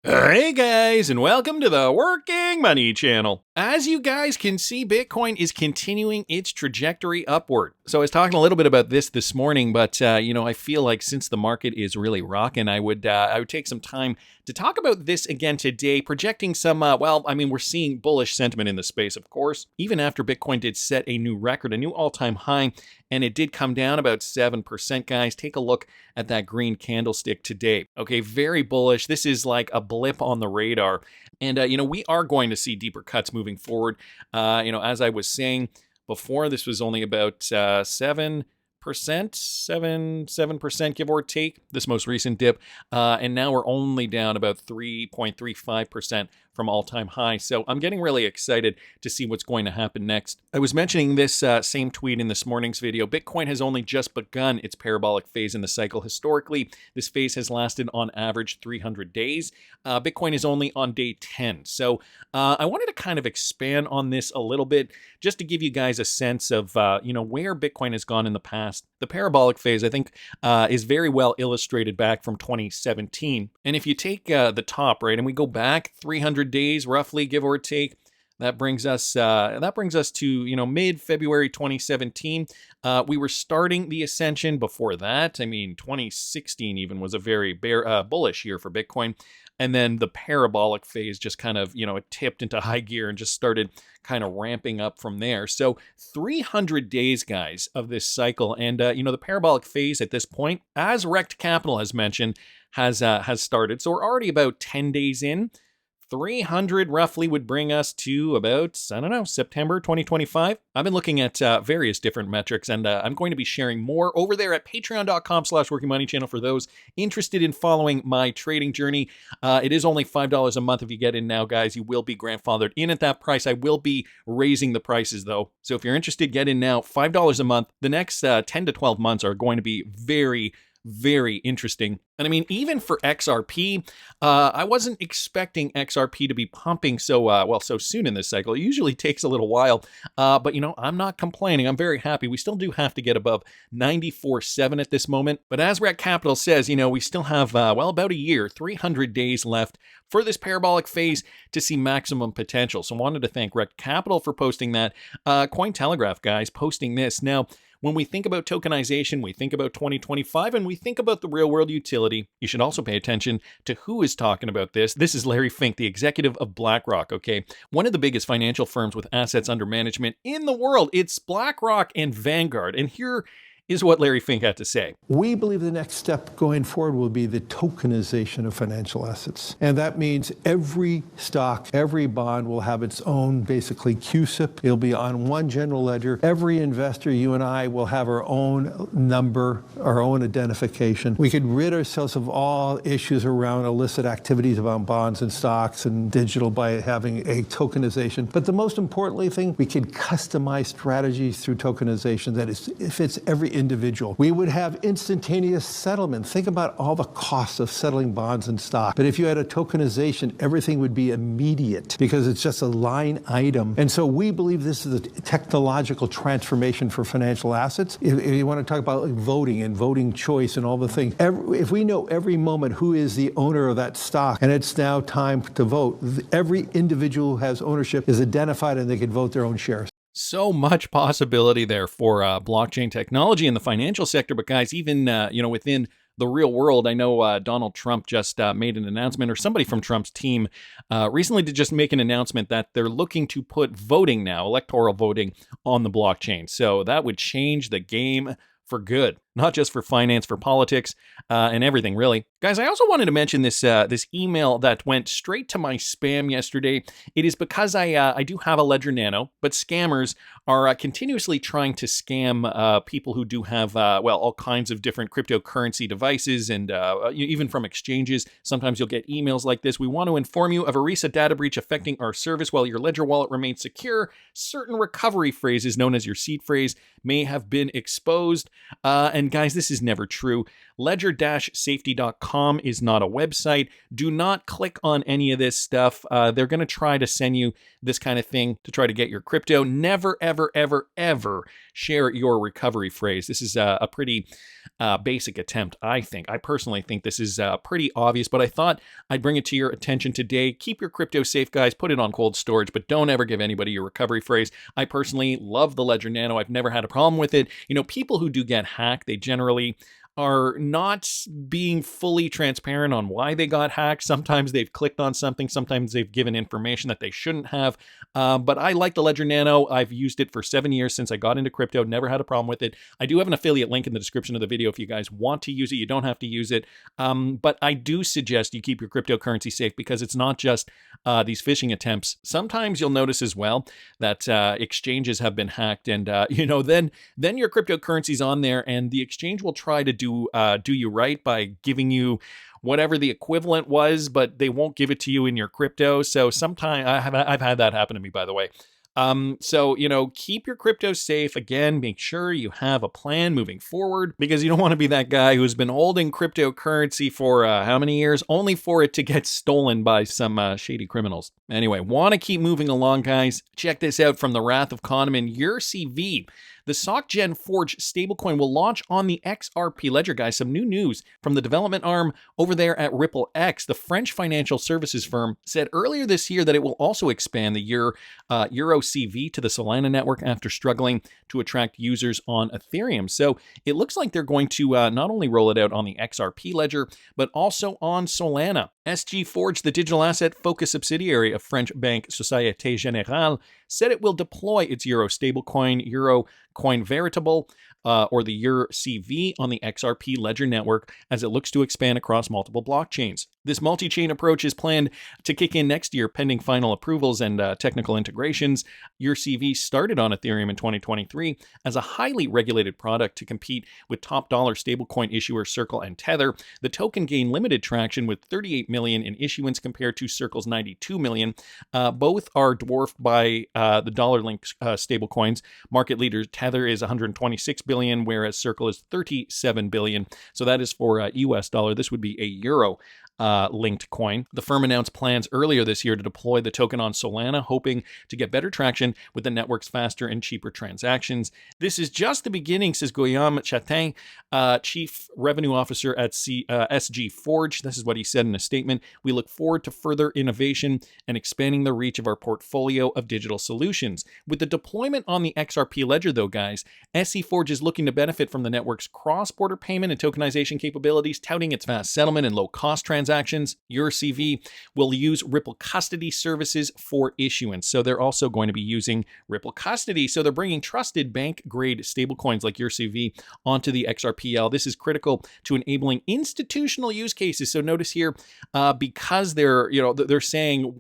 Hey guys, and welcome to the Working Money Channel. As you guys can see, Bitcoin is continuing its trajectory upward. So I was talking a little bit about this morning, but I feel like since the market is really rocking, I would take some time to talk about this again today, projecting some. We're seeing bullish sentiment in the space, of course, even after Bitcoin did set a new record, a new all-time high, and it did come down about 7%, guys. Take a look at that green candlestick today. Okay, very bullish. This is like a blip on the radar. And, we are going to see deeper cuts moving forward. As I was saying before, this was only about 7%, 7%, give or take, this most recent dip. And now we're only down about 3.35% from all-time high. So I'm getting really excited to see what's going to happen next. I was mentioning this same tweet in this morning's video. Bitcoin has only just begun its parabolic phase in the cycle. Historically, this phase has lasted on average 300 days. Bitcoin is only on day 10. So I wanted to kind of expand on this a little bit just to give you guys a sense of, where Bitcoin has gone in the past. The parabolic phase, I think, is very well illustrated back from 2017. And if you take the top, right, and we go back 300 days, roughly, give or take, that brings us to mid-February 2017. We were starting the ascension before that. I mean, 2016 even was a very bullish year for Bitcoin. And then the parabolic phase just kind of, it tipped into high gear and just started kind of ramping up from there. So 300 days, guys, of this cycle. And, the parabolic phase at this point, as Rect Capital has mentioned, has started. So we're already about 10 days in. 300 roughly would bring us to about, September 2025. I've been looking at various different metrics, and I'm going to be sharing more over there at patreon.com/workingmoneychannel for those interested in following my trading journey. It is only $5 a month if you get in now, guys. You will be grandfathered in at that price. I will be raising the prices, though. So if you're interested, get in now. $5 a month. The next 10 to 12 months are going to be very, very interesting. And I mean, even for XRP, I wasn't expecting XRP to be pumping so soon in this cycle. It usually takes a little while, but I'm not complaining. I'm very happy. We still do have to get above 94.7 at this moment. But as Rect Capital says, we still have, about a year, 300 days left for this parabolic phase to see maximum potential. So I wanted to thank Rect Capital for posting that. Cointelegraph, guys, posting this. Now, when we think about tokenization, we think about 2025, and we think about the real-world utility. You should also pay attention to who is talking about this. This is Larry Fink, the executive of BlackRock, okay? One of the biggest financial firms with assets under management in the world. It's BlackRock and Vanguard. And here is what Larry Fink had to say. We believe the next step going forward will be the tokenization of financial assets. And that means every stock, every bond will have its own, basically, CUSIP. It'll be on one general ledger. Every investor, you and I, will have our own number, our own identification. We could rid ourselves of all issues around illicit activities about bonds and stocks and digital by having a tokenization. But the most importantly thing, we could customize strategies through tokenization that fits every individual. We would have instantaneous settlement. Think about all the costs of settling bonds and stock. But if you had a tokenization, everything would be immediate because it's just a line item. And so we believe this is a technological transformation for financial assets. If you want to talk about voting and voting choice and all the things, if we know every moment who is the owner of that stock and it's now time to vote, every individual who has ownership is identified and they can vote their own shares. So much possibility there for blockchain technology in the financial sector. But guys, even, within the real world, I know Donald Trump just made an announcement, or somebody from Trump's team recently did just make an announcement that they're looking to put voting now, electoral voting, on the blockchain. So that would change the game for good, not just for finance, for politics, and everything, really. Guys, I also wanted to mention this email that went straight to my spam yesterday. It is because I do have a Ledger Nano, but scammers are continuously trying to scam people who do have, all kinds of different cryptocurrency devices and even from exchanges. Sometimes you'll get emails like this. We want to inform you of a recent data breach affecting our service. While your Ledger wallet remains secure, certain recovery phrases known as your seed phrase may have been exposed. And And guys, this is never true. Ledger-safety.com is not a website. Do not click on any of this stuff. They're going to try to send you this kind of thing to try to get your crypto. Never, ever, ever, ever share your recovery phrase. This is a pretty basic attempt, I think. I personally think this is pretty obvious, but I thought I'd bring it to your attention today. Keep your crypto safe, guys. Put it on cold storage, but don't ever give anybody your recovery phrase. I personally love the Ledger Nano. I've never had a problem with it. You know, people who do get hacked, they generally are not being fully transparent on why they got hacked. Sometimes they've clicked on something. Sometimes they've given information that they shouldn't have. But I like the Ledger Nano. I've used it for 7 years since I got into crypto. Never had a problem with it. I do have an affiliate link in the description of the video if you guys want to use it. You don't have to use it. But I do suggest you keep your cryptocurrency safe because it's not just these phishing attempts. Sometimes you'll notice as well that exchanges have been hacked, and then your cryptocurrency's on there, and the exchange will try to do you right by giving you whatever the equivalent was, but they won't give it to you in your crypto. So sometimes I've had that happen to me, by the way. So, keep your crypto safe. Again, make sure you have a plan moving forward because you don't want to be that guy who's been holding cryptocurrency for how many years, only for it to get stolen by some shady criminals. Anyway, want to keep moving along, guys. Check this out from the Wrath of Kahneman. Your CV. The SocGen Forge stablecoin will launch on the XRP ledger, guys. Some new news from the development arm over there at Ripple X. The French financial services firm said earlier this year that it will also expand the Euro CV to the Solana network after struggling to attract users on Ethereum. So it looks like they're going to not only roll it out on the XRP ledger, but also on Solana. SG Forge, the digital asset focused subsidiary of French bank Société Générale, said it will deploy its Euro stablecoin, Euro Coin Veritable, or the EURCV on the XRP ledger network as it looks to expand across multiple blockchains. This multi-chain approach is planned to kick in next year pending final approvals and technical integrations. EURCV started on Ethereum in 2023 as a highly regulated product to compete with top dollar stablecoin issuers Circle and Tether. The token gained limited traction with 38 million in issuance compared to Circle's 92 million. Both are dwarfed by the dollar-linked stablecoins. Market leader Tether is 126 billion, whereas Circle is 37 billion. So that is for US dollar. This would be a euro linked coin. The firm announced plans earlier this year to deploy the token on Solana, hoping to get better traction with the network's faster and cheaper transactions. This is just the beginning, says Guillaume Chatin, Chief Revenue Officer at SG Forge. This is what he said in a statement. We look forward to further innovation and expanding the reach of our portfolio of digital solutions. With the deployment on the XRP ledger, though, guys, SG Forge is looking to benefit from the network's cross-border payment and tokenization capabilities, touting its fast settlement and low-cost transactions. EURCV will use Ripple custody services for issuance. So they're also going to be using Ripple custody. So they're bringing trusted bank-grade stablecoins like EURCV onto the XRPL. This is critical to enabling institutional use cases. So notice here, because they're saying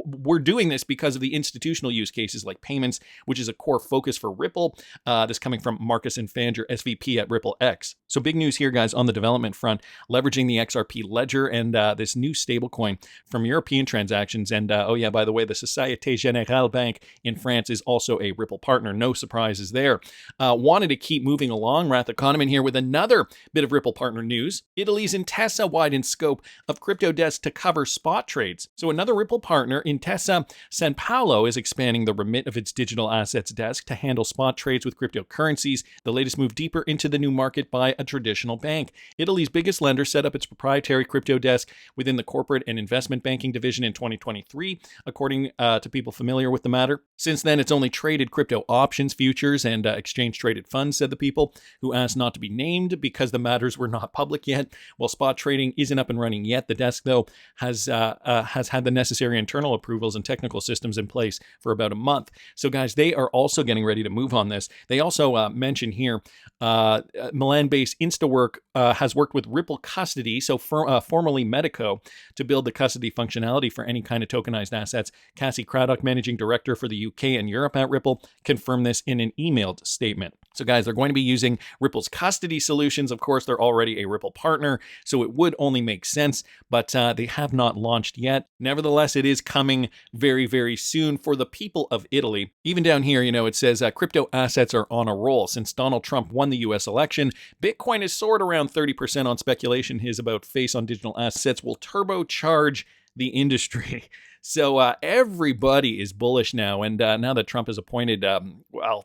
we're doing this because of the institutional use cases like payments, which is a core focus for Ripple. This coming from Marcus Infanger, SVP at Ripple X. So big news here, guys, on the development front, leveraging the XRP ledger and this new stablecoin from European transactions. And oh yeah, by the way, the Société Générale Bank in France is also a Ripple partner. No surprises there. Wanted to keep moving along. Wrath of Kahneman here with another bit of Ripple partner news. Italy's Intesa widens scope of crypto desk to cover spot trades. So another Ripple partner, Intesa San Paolo, is expanding the remit of its digital assets desk to handle spot trades with cryptocurrencies. The latest move deeper into the new market by a traditional bank. Italy's biggest lender set up its proprietary crypto desk within the corporate and investment banking division in 2023, according to people familiar with the matter. Since then, it's only traded crypto options, futures, and exchange-traded funds, said the people who asked not to be named because the matters were not public yet. While spot trading isn't up and running yet, the desk, though, has had the necessary internal approvals and technical systems in place for about a month. So, guys, they are also getting ready to move on this. They also mention here Milan-based InstaWork has worked with Ripple Custody, so formerly Medico, to build the custody functionality for any kind of tokenized assets. Cassie Craddock, managing director for the UK and Europe at Ripple, confirmed this in an emailed statement. So guys, they're going to be using Ripple's custody solutions. Of course, they're already a Ripple partner, so it would only make sense, but they have not launched yet. Nevertheless, it is coming very, very soon for the people of Italy. Even down here, it says crypto assets are on a roll. Since Donald Trump won the US election, Bitcoin has soared around 30% on speculation. His about face on digital assets will turbocharge the industry. So everybody is bullish now. And now that Trump has appointed,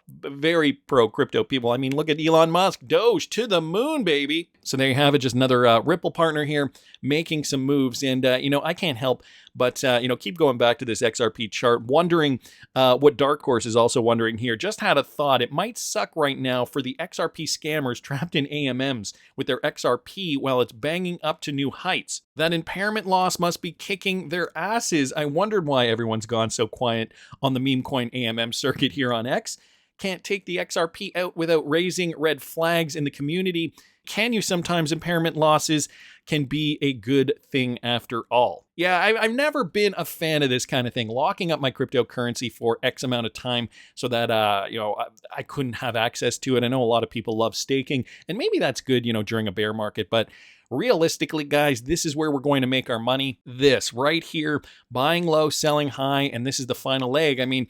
very pro-crypto people. I mean, look at Elon Musk, Doge to the moon, baby. So there you have it, just another Ripple partner here making some moves. And, I can't help but, keep going back to this XRP chart, wondering what Dark Horse is also wondering here. Just had a thought. It might suck right now for the XRP scammers trapped in AMMs with their XRP while it's banging up to new heights. That impairment loss must be kicking their asses. I wondered why everyone's gone so quiet on the meme coin AMM circuit here on X. Can't take the XRP out without raising red flags in the community. Can you sometimes impairment losses can be a good thing after all? Yeah, I've never been a fan of this kind of thing, locking up my cryptocurrency for X amount of time so that, I couldn't have access to it. I know a lot of people love staking, and maybe that's good, during a bear market, but realistically, guys, this is where we're going to make our money. This right here, buying low, selling high, and this is the final leg. I mean,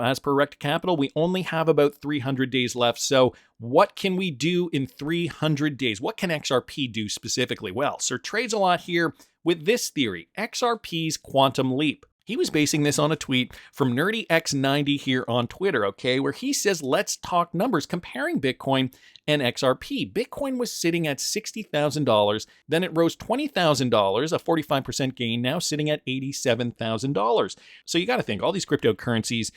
as per Rect Capital, we only have about 300 days left. So what can we do in 300 days? What can XRP do specifically? Well, Sir trades a lot here with this theory, XRP's quantum leap. He was basing this on a tweet from NerdyX90 here on Twitter, okay, where he says, let's talk numbers, comparing Bitcoin and XRP. Bitcoin was sitting at $60,000, then it rose $20,000, a 45% gain, now sitting at $87,000. So you got to think, all these cryptocurrencies,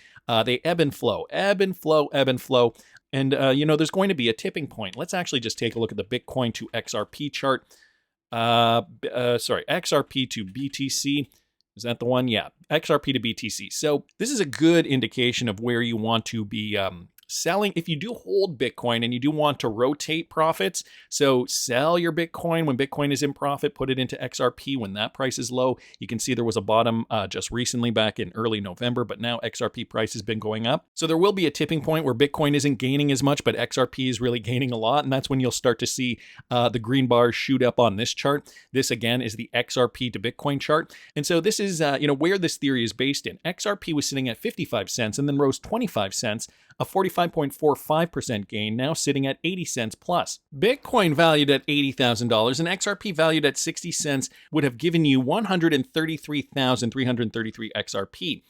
they ebb and flow, ebb and flow, ebb and flow. And, there's going to be a tipping point. Let's actually just take a look at the Bitcoin to XRP chart. XRP to BTC. Is that the one? Yeah, XRP to BTC. So this is a good indication of where you want to be selling. If you do hold Bitcoin and you do want to rotate profits, so sell your Bitcoin when Bitcoin is in profit, put it into XRP when that price is low. You can see there was a bottom just recently back in early November, but now XRP price has been going up. So there will be a tipping point where Bitcoin isn't gaining as much, but XRP is really gaining a lot. And that's when you'll start to see the green bars shoot up on this chart. This again is the XRP to Bitcoin chart. And so this is, where this theory is based in. XRP was sitting at 55 cents and then rose 25 cents. A 45.45% gain, now sitting at 80 cents plus. Bitcoin valued at $80,000 and XRP valued at 60 cents would have given you 133,333 XRP.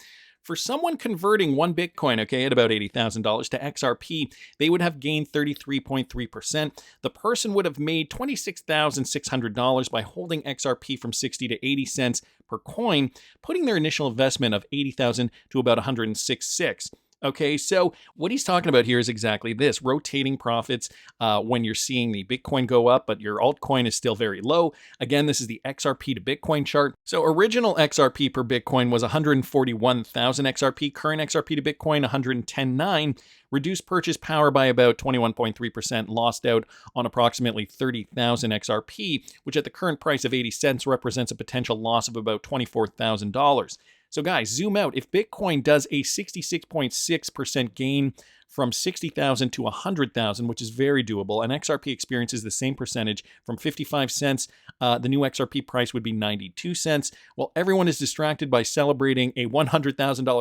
For someone converting one Bitcoin, okay, at about $80,000 to XRP, they would have gained 33.3%. The person would have made $26,600 by holding XRP from 60 to 80 cents per coin, putting their initial investment of $80,000 to about $106,600. Okay, so what he's talking about here is exactly this, rotating profits when you're seeing the Bitcoin go up, but your altcoin is still very low. Again, this is the XRP to Bitcoin chart. So original XRP per Bitcoin was 141,000 XRP, current XRP to Bitcoin 110.9, reduced purchase power by about 21.3%, lost out on approximately 30,000 XRP, which at the current price of 80 cents represents a potential loss of about $24,000. So guys, zoom out. If Bitcoin does a 66.6% gain from 60,000 to 100,000, which is very doable, and XRP experiences the same percentage from 55 cents, the new XRP price would be 92 cents. While everyone is distracted by celebrating a $100,000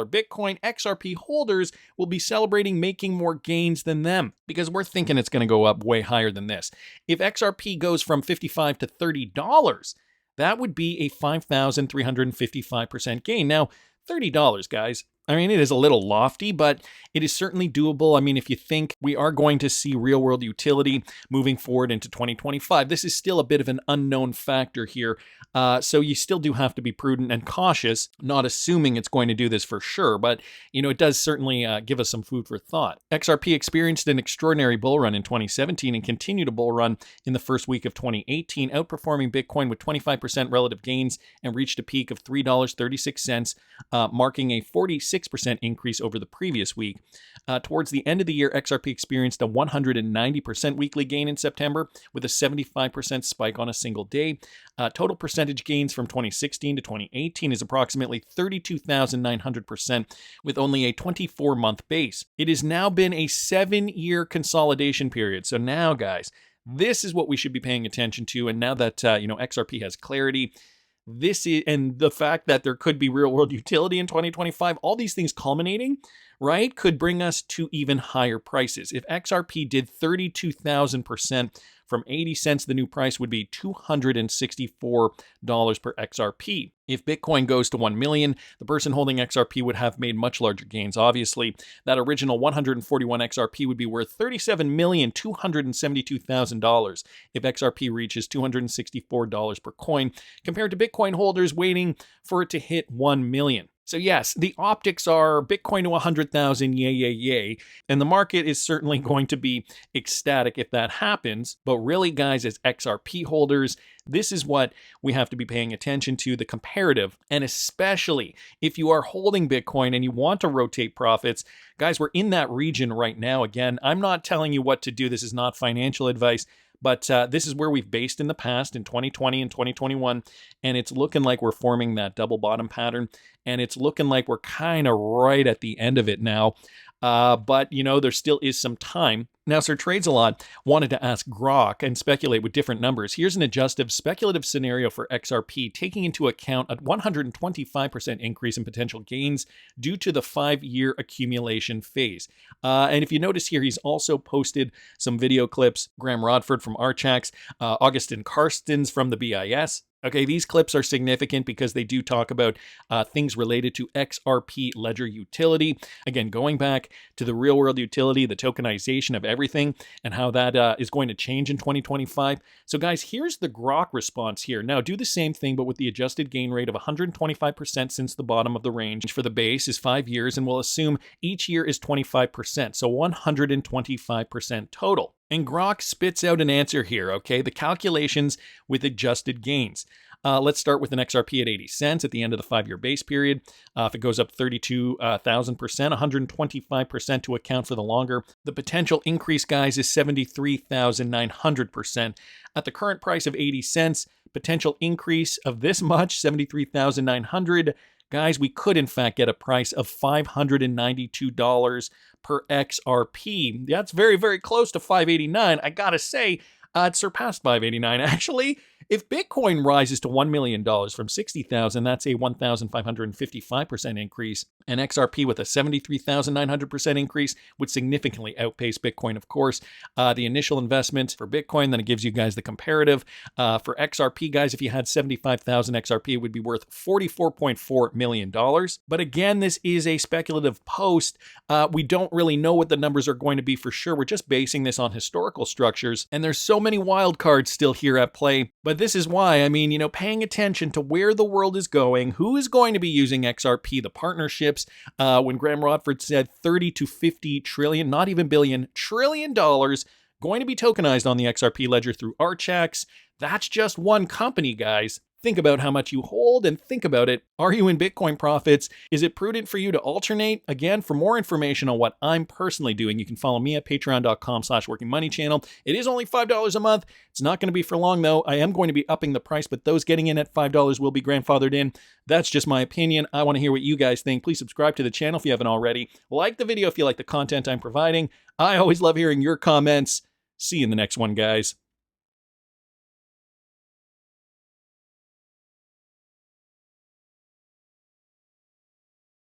Bitcoin, XRP holders will be celebrating making more gains than them because we're thinking it's going to go up way higher than this. If XRP goes from $55 to $30, that would be a 5,355% gain. Now, $30, guys. I mean, it is a little lofty, but it is certainly doable. I mean, if you think we are going to see real world utility moving forward into 2025, this is still a bit of an unknown factor here. So you still do have to be prudent and cautious, not assuming it's going to do this for sure. But, it does certainly give us some food for thought. XRP experienced an extraordinary bull run in 2017 and continued a bull run in the first week of 2018, outperforming Bitcoin with 25% relative gains and reached a peak of $3.36, marking a 46% increase over the previous week. Towards the end of the year, XRP experienced a 190% weekly gain in September with a 75% spike on a single day. Total percentage gains from 2016 to 2018 is approximately 32,900% with only a 24-month base. It has now been a 7-year consolidation period. So now, guys, this is what we should be paying attention to. And now that, XRP has clarity, this is, and the fact that there could be real world utility in 2025, all these things culminating, right, could bring us to even higher prices. If XRP did 32,000% from 80 cents, the new price would be $264 per XRP. If Bitcoin goes to 1 million, the person holding XRP would have made much larger gains. Obviously, that original 141 XRP would be worth $37,272,000 if XRP reaches $264 per coin, compared to Bitcoin holders waiting for it to hit 1 million. So yes, the optics are Bitcoin to 100,000, yay, yay, yay. And the market is certainly going to be ecstatic if that happens. But really, guys, as XRP holders, this is what we have to be paying attention to, the comparative. And especially if you are holding Bitcoin and you want to rotate profits, guys, we're in that region right now. Again, I'm not telling you what to do. This is not financial advice. But this is where we've based in the past in 2020 and 2021, and it's looking like we're forming that double bottom pattern, and it's looking like we're kind of right at the end of it now. But, you know, there still is some time. Now, Sir Trades a Lot wanted to ask Grok and speculate with different numbers. Here's an adjustive speculative scenario for XRP, taking into account a 125% increase in potential gains due to the 5-year accumulation phase. And if you notice here, he's also posted some video clips. Graham Rodford from Archax, Augustin Karstens from the BIS. Okay, these clips are significant because they do talk about things related to XRP ledger utility. Again, going back to the real world utility, the tokenization of everything, and how that is going to change in 2025. So guys, here's the Grok response here. Now do the same thing, but with the adjusted gain rate of 125% since the bottom of the range. For the base is 5 years, and we'll assume each year is 25%, so 125% total. And Grok spits out an answer here, okay? The calculations with adjusted gains. Let's start with an XRP at 80 cents at the end of the 5-year base period. If it goes up 32,000%, 125% to account for the longer. The potential increase, guys, is 73,900%. At the current price of 80 cents, potential increase of this much, 73,900. Guys, we could in fact get a price of $592 per XRP. That's very, very close to 589. I gotta say, it surpassed 589. Actually, if Bitcoin rises to $1 million from 60,000, that's a 1,555% increase. And XRP with a 73,900% increase would significantly outpace Bitcoin, of course. The initial investment for Bitcoin, then it gives you guys the comparative. For XRP, guys, if you had 75,000 XRP, it would be worth $44.4 million. But again, this is a speculative post. We don't really know what the numbers are going to be for sure. We're just basing this on historical structures. And there's so many wild cards still here at play. But this is why, I mean, you know, paying attention to where the world is going, who is going to be using XRP, the partnerships. When Graham Rodford said 30 to 50 trillion, not even billion, trillion dollars going to be tokenized on the XRP ledger through Archax. That's just one company, guys. Think about how much you hold and think about it. Are you in Bitcoin profits? Is it prudent for you to alternate? Again, for more information on what I'm personally doing, you can follow me at patreon.com/workingmoneychannel. It is only $5 a month. It's not going to be for long though. I am going to be upping the price, but those getting in at $5 will be grandfathered in. That's just my opinion. I want to hear what you guys think. Please subscribe to the channel if you haven't already. Like the video if you like the content I'm providing. I always love hearing your comments. See you in the next one, guys.